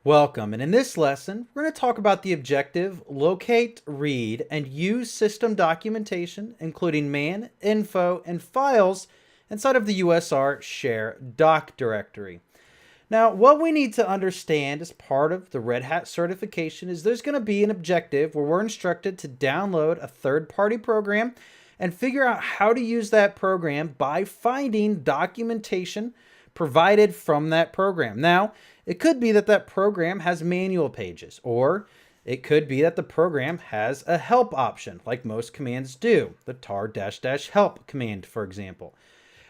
Welcome, and in this lesson, we're going to talk about the objective, locate, read, and use system documentation, including man, info, and files inside of the USR share doc directory. Now, what we need to understand as part of the Red Hat certification is there's going to be an objective where we're instructed to download a third-party program and figure out how to use that program by finding documentation provided from that program. Now, it could be that that program has manual pages, or it could be that the program has a help option, like most commands do, the tar-help command, for example.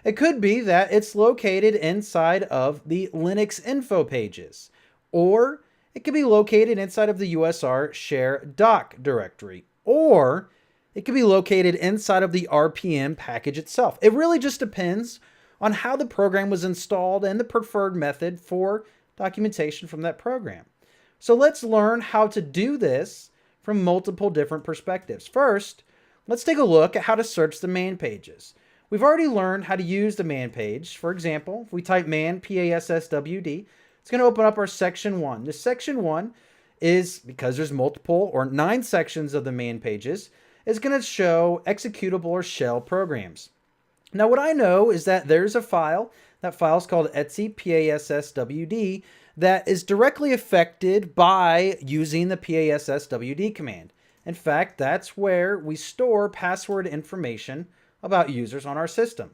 It could be that it's located inside of the Linux info pages, or it could be located inside of the USR share doc directory, or it could be located inside of the RPM package itself. It really just depends on how the program was installed and the preferred method for documentation from that program. So let's learn how to do this from multiple different perspectives. First, let's take a look at how to search the man pages. We've already learned how to use the man page. For example, if we type man PASSWD, it's going to open up our section 1. This section 1 is, because there's multiple or 9 sections of the man pages, is going to show executable or shell programs. Now what I know is that there's a file, that file is called etc PASSWD, that is directly affected by using the PASSWD command. In fact, that's where we store password information about users on our system.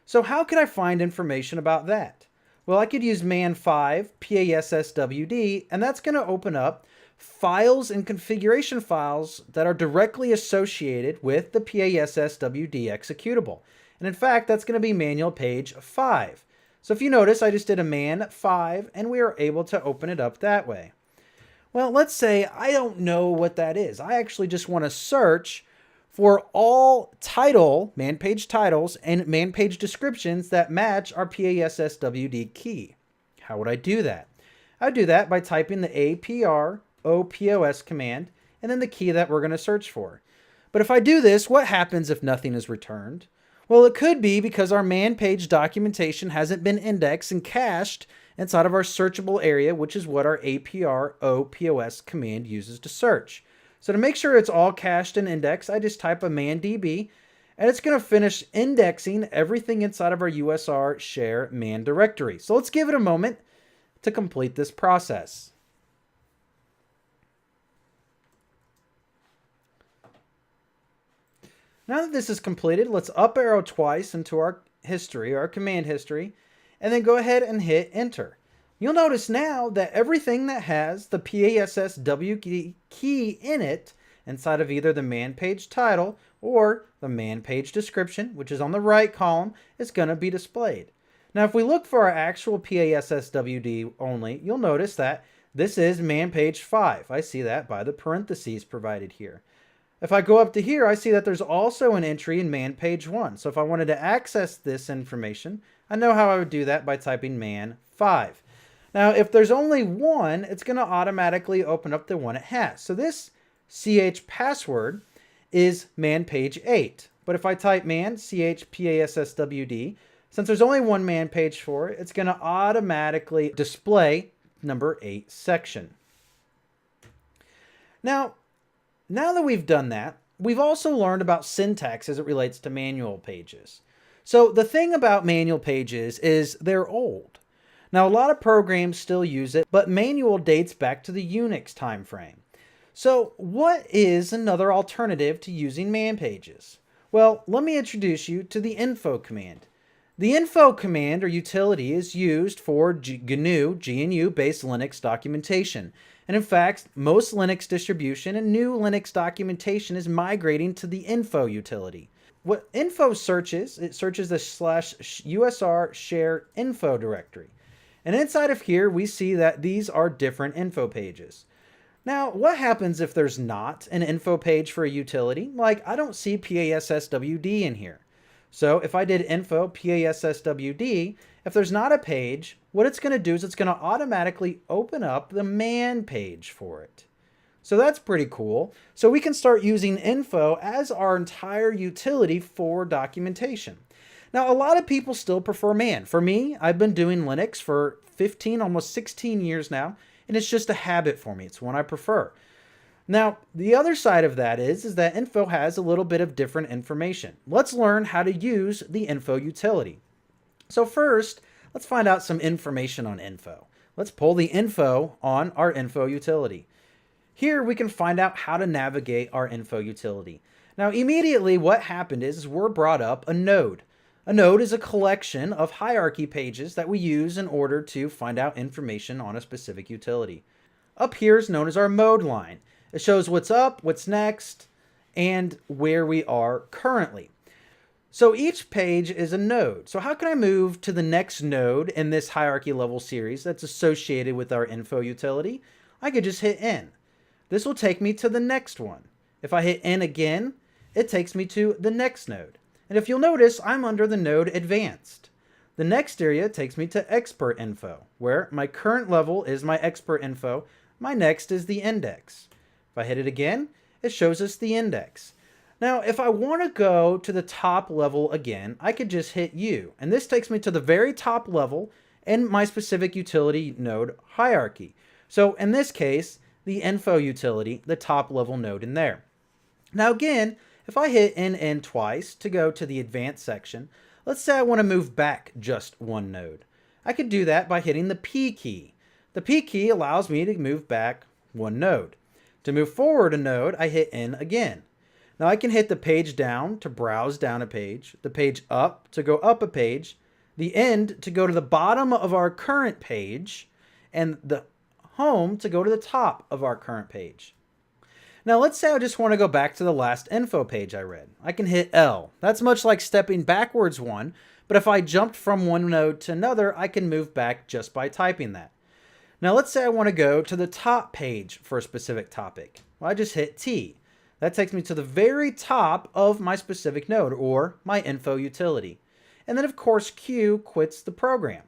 So how could I find information about that? Well, I could use man5 PASSWD, and that's going to open up files and configuration files that are directly associated with the PASSWD executable. And in fact, that's going to be manual page 5. So if you notice, I just did a man 5, and we are able to open it up that way. Well, let's say I don't know what that is. I actually just want to search for all man page titles and man page descriptions that match our PASSWD key. How would I do that? I would do that by typing the APR-OPOS command and then the key that we're going to search for. But if I do this, what happens if nothing is returned? Well, it could be because our man page documentation hasn't been indexed and cached inside of our searchable area, which is what our APR-OPOS command uses to search. So to make sure it's all cached and indexed, I just type a man DB, and it's going to finish indexing everything inside of our USR share man directory. So let's give it a moment to complete this process. Now that this is completed, let's up arrow twice into our history, our command history, and then go ahead and hit enter. You'll notice now that everything that has the PASSWD key in it inside of either the man page title or the man page description, which is on the right column, is going to be displayed. Now if we look for our actual PASSWD only, you'll notice that this is man page 5. I see that by the parentheses provided here. If I go up to here, I see that there's also an entry in man page 1. So if I wanted to access this information, I know how I would do that by typing man 5. Now, if there's only one, it's going to automatically open up the one it has. So this ch password is man page 8. But if I type man ch PASSWD, since there's only one man page for it, it's going to automatically display number 8 section. Now that we've done that, we've also learned about syntax as it relates to manual pages. So the thing about manual pages is they're old. Now a lot of programs still use it, but manual dates back to the Unix time frame. So what is another alternative to using man pages? Well, let me introduce you to the info command. The info command or utility is used for GNU-based Linux documentation. And in fact, most Linux distribution and new Linux documentation is migrating to the info utility. What info searches, it searches the /usr share info directory. And inside of here, we see that these are different info pages. Now, what happens if there's not an info page for a utility? Like, I don't see PASSWD in here. So if I did info PASSWD, if there's not a page, what it's going to do is it's going to automatically open up the man page for it. So that's pretty cool. So we can start using info as our entire utility for documentation. Now, a lot of people still prefer man. For me, I've been doing Linux for 15, almost 16 years now, and it's just a habit for me. It's one I prefer. Now, the other side of that is that info has a little bit of different information. Let's learn how to use the info utility. So first, let's find out some information on info. Let's pull the info on our info utility. Here we can find out how to navigate our info utility. Now, immediately what happened is we're brought up a node. A node is a collection of hierarchy pages that we use in order to find out information on a specific utility. Up here is known as our mode line. It shows what's up, what's next, and where we are currently. So each page is a node. So how can I move to the next node in this hierarchy level series that's associated with our info utility? I could just hit N. This will take me to the next one. If I hit N again, it takes me to the next node. And if you'll notice, I'm under the node Advanced. The next area takes me to Expert Info, where my current level is my Expert Info. My next is the index. If I hit it again, it shows us the index. Now, if I want to go to the top level again, I could just hit U, and this takes me to the very top level in my specific utility node hierarchy. So in this case, the info utility, the top level node in there. Now again, if I hit NN twice to go to the advanced section, let's say I want to move back just one node. I could do that by hitting the P key. The P key allows me to move back one node. To move forward a node, I hit N again. Now I can hit the page down to browse down a page, the page up to go up a page, the end to go to the bottom of our current page, and the home to go to the top of our current page. Now let's say I just want to go back to the last info page I read. I can hit L. That's much like stepping backwards one, but if I jumped from one node to another, I can move back just by typing that. Now let's say I want to go to the top page for a specific topic. Well, I just hit T. That takes me to the very top of my specific node, or my info utility. And then of course Q quits the program.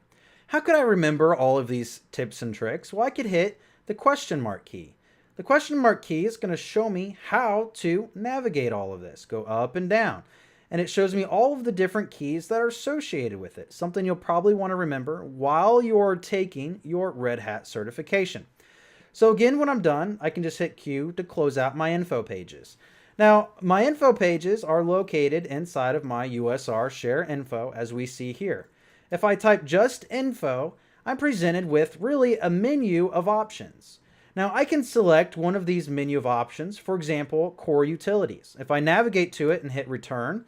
How could I remember all of these tips and tricks? Well, I could hit the question mark key. The question mark key is going to show me how to navigate all of this. Go up and down. And it shows me all of the different keys that are associated with it. Something you'll probably want to remember while you're taking your Red Hat certification. So again, when I'm done, I can just hit Q to close out my info pages. Now, my info pages are located inside of my USR share info, as we see here. If I type just info, I'm presented with really a menu of options. Now, I can select one of these menu of options, for example, core utilities. If I navigate to it and hit return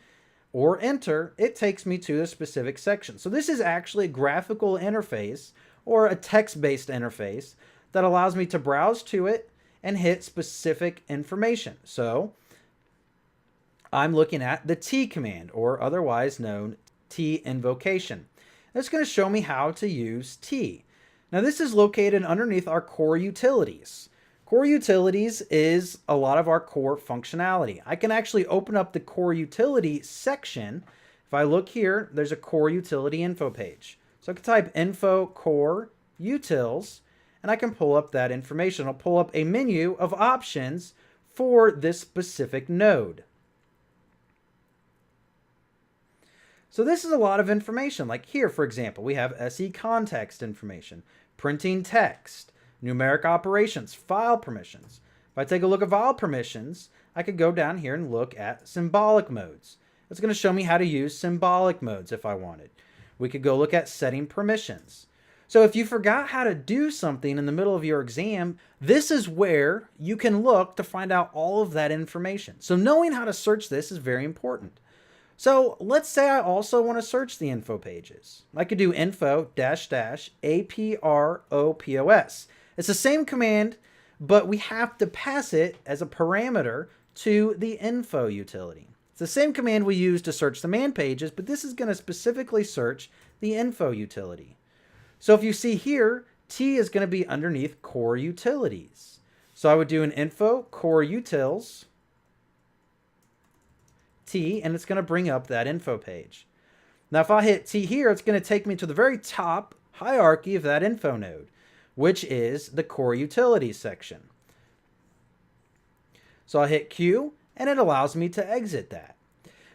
or enter, it takes me to a specific section. So this is actually a graphical interface or a text-based interface that allows me to browse to it and hit specific information. So I'm looking at the T command, or otherwise known T invocation. It's going to show me how to use T. Now this is located underneath our core utilities. Core utilities is a lot of our core functionality. I can actually open up the core utility section. If I look here, there's a core utility info page. So I can type info core utils, and I can pull up that information. I'll pull up a menu of options for this specific node. So this is a lot of information. Like here, for example, we have SE context information, printing text, numeric operations, file permissions. If I take a look at file permissions, I could go down here and look at symbolic modes. It's going to show me how to use symbolic modes if I wanted. We could go look at setting permissions. So if you forgot how to do something in the middle of your exam, this is where you can look to find out all of that information. So knowing how to search this is very important. So let's say I also want to search the info pages. I could do info --apropos. It's the same command, but we have to pass it as a parameter to the info utility. It's the same command we use to search the man pages, but this is going to specifically search the info utility. So if you see here, T is going to be underneath core utilities. So I would do an info core utils T, and it's going to bring up that info page. Now if I hit T here, it's going to take me to the very top hierarchy of that info node, which is the core utilities section. So I hit Q, and it allows me to exit that.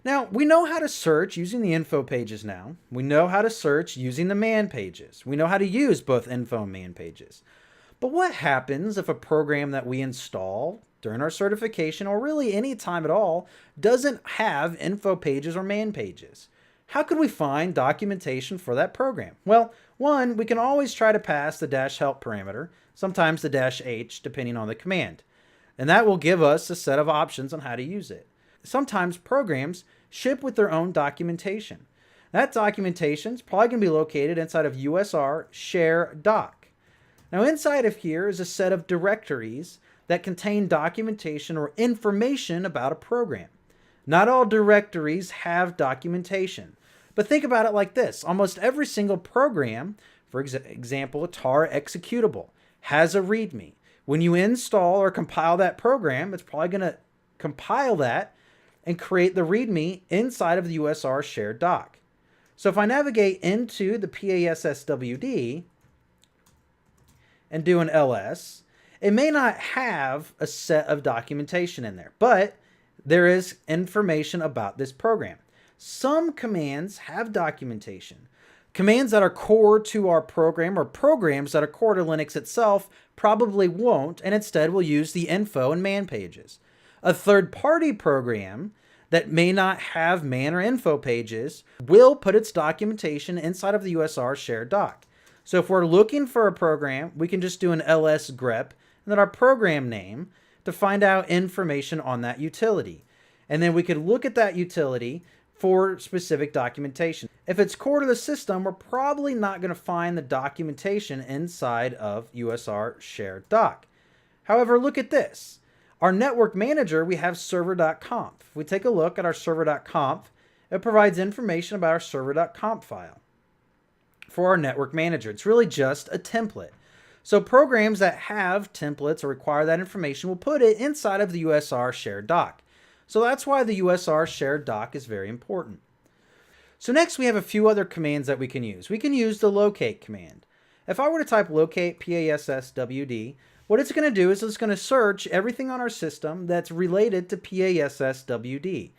Now, we know how to search using the info pages now. We know how to search using the man pages. We know how to use both info and man pages. But what happens if a program that we install during our certification, or really any time at all, doesn't have info pages or man pages? How could we find documentation for that program? Well, one, we can always try to pass the -help parameter, sometimes the -h, depending on the command. And that will give us a set of options on how to use it. Sometimes programs ship with their own documentation. That documentation is probably going to be located inside of USR share doc. Now inside of here is a set of directories that contain documentation or information about a program. Not all directories have documentation, but think about it like this. Almost every single program, for example, a tar executable, has a README. When you install or compile that program, it's probably going to compile that and create the README inside of the USR shared doc. So if I navigate into the PASSWD and do an ls, it may not have a set of documentation in there, but there is information about this program. Some commands have documentation. Commands that are core to our program or programs that are core to Linux itself probably won't, and instead will use the info and man pages. A third-party program that may not have man or info pages will put its documentation inside of the USR shared doc. So if we're looking for a program, we can just do an ls grep and then our program name to find out information on that utility. And then we could look at that utility for specific documentation. If it's core to the system, we're probably not going to find the documentation inside of USR shared doc. However, look at this. Our network manager, we have server.conf. If we take a look at our server.conf, it provides information about our server.conf file. For our network manager, it's really just a template. So programs that have templates or require that information will put it inside of the USR shared doc. So that's why the USR shared doc is very important. So next we have a few other commands that we can use. We can use the locate command. If I were to type locate PASSWD, what it's going to do is it's going to search everything on our system that's related to PASSWD.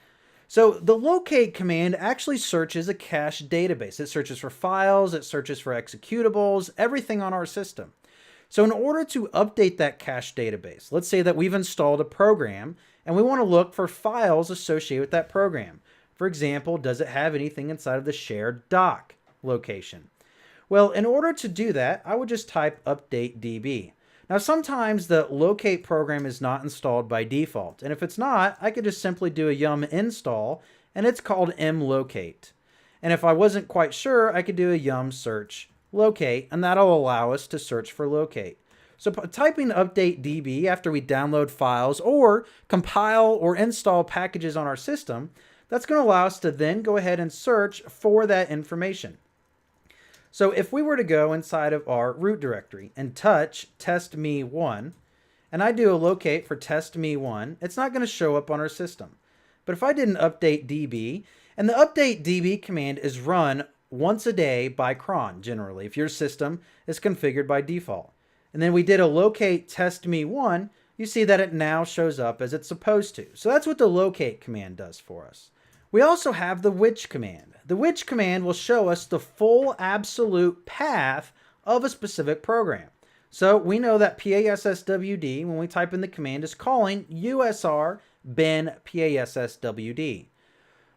So the locate command actually searches a cache database. It searches for files, it searches for executables, everything on our system. So in order to update that cache database, let's say that we've installed a program and we want to look for files associated with that program. For example, does it have anything inside of the shared doc location? Well, in order to do that, I would just type update db. Now, sometimes the locate program is not installed by default, and if it's not, I could just simply do a yum install, and it's called mlocate. And if I wasn't quite sure, I could do a yum search locate, and that'll allow us to search for locate. So typing update db after we download files or compile or install packages on our system, that's going to allow us to then go ahead and search for that information. So if we were to go inside of our root directory and touch testme1, and I do a locate for testme1, it's not going to show up on our system. But if I did an update db, and the update db command is run once a day by cron, generally, if your system is configured by default. And then we did a locate testme1, you see that it now shows up as it's supposed to. So that's what the locate command does for us. We also have the which command. The which command will show us the full absolute path of a specific program. So we know that PASSWD, when we type in the command, is calling USR bin PASSWD.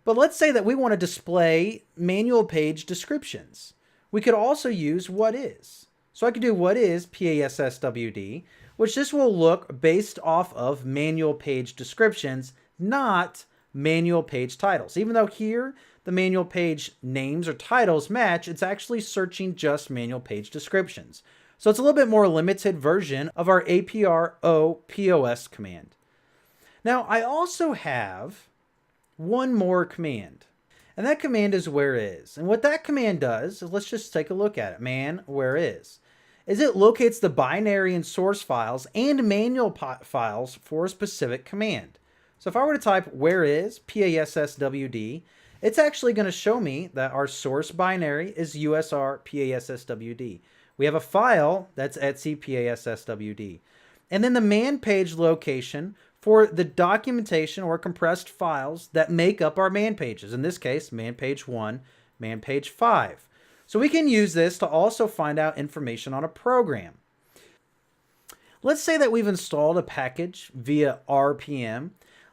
But let's say that we want to display manual page descriptions. We could also use what is. So I could do what is PASSWD, which this will look based off of manual page descriptions, not manual page titles. Even though here the manual page names or titles match, it's actually searching just manual page descriptions. So it's a little bit more limited version of our APRO-POS command. Now I also have one more command, and that command is where is. And what that command does is, let's just take a look at it. Man where is it locates the binary and source files and manual files for a specific command. So if I were to type where is PASSWD, it's actually going to show me that our source binary is USR PASSWD. We have a file that's etc PASSWD. And then the man page location for the documentation or compressed files that make up our man pages. In this case, man page 1, man page 5. So we can use this to also find out information on a program. Let's say that we've installed a package via RPM.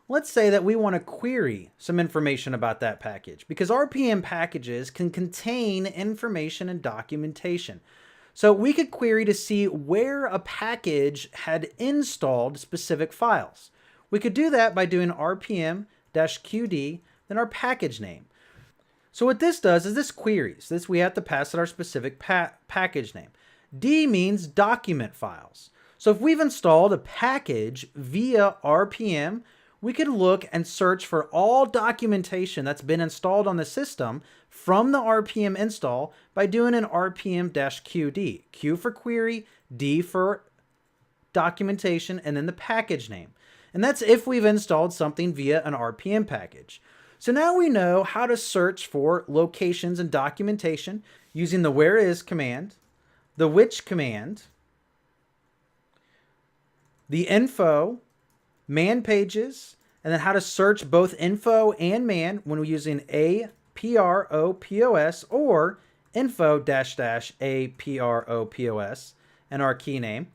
Let's say that we want to query some information about that package because RPM packages can contain information and documentation. So we could query to see where a package had installed specific files. We could do that by doing RPM-QD, then our package name. So what this does is this queries. This we have to pass it our specific package name. D means document files. So if we've installed a package via RPM, we could look and search for all documentation that's been installed on the system from the RPM install by doing an RPM-QD. Q for query, D for documentation, and then the package name. And that's if we've installed something via an RPM package. So now we know how to search for locations and documentation using the whereis command, the which command, the info, man pages, and then how to search both info and man when we're using APROPOS or info-APROPOS and our key name.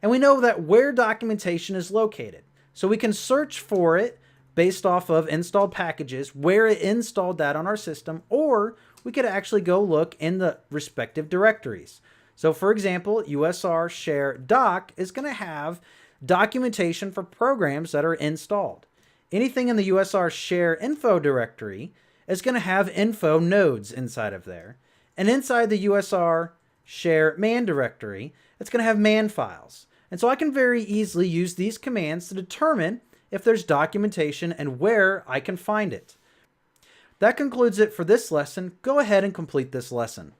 And we know that where documentation is located. So we can search for it based off of installed packages, where it installed that on our system, or we could actually go look in the respective directories. So for example, USR share doc is going to have documentation for programs that are installed. Anything in the USR share info directory is going to have info nodes inside of there. And inside the USR share man directory, it's going to have man files. And so I can very easily use these commands to determine if there's documentation and where I can find it. That concludes it for this lesson. Go ahead and complete this lesson.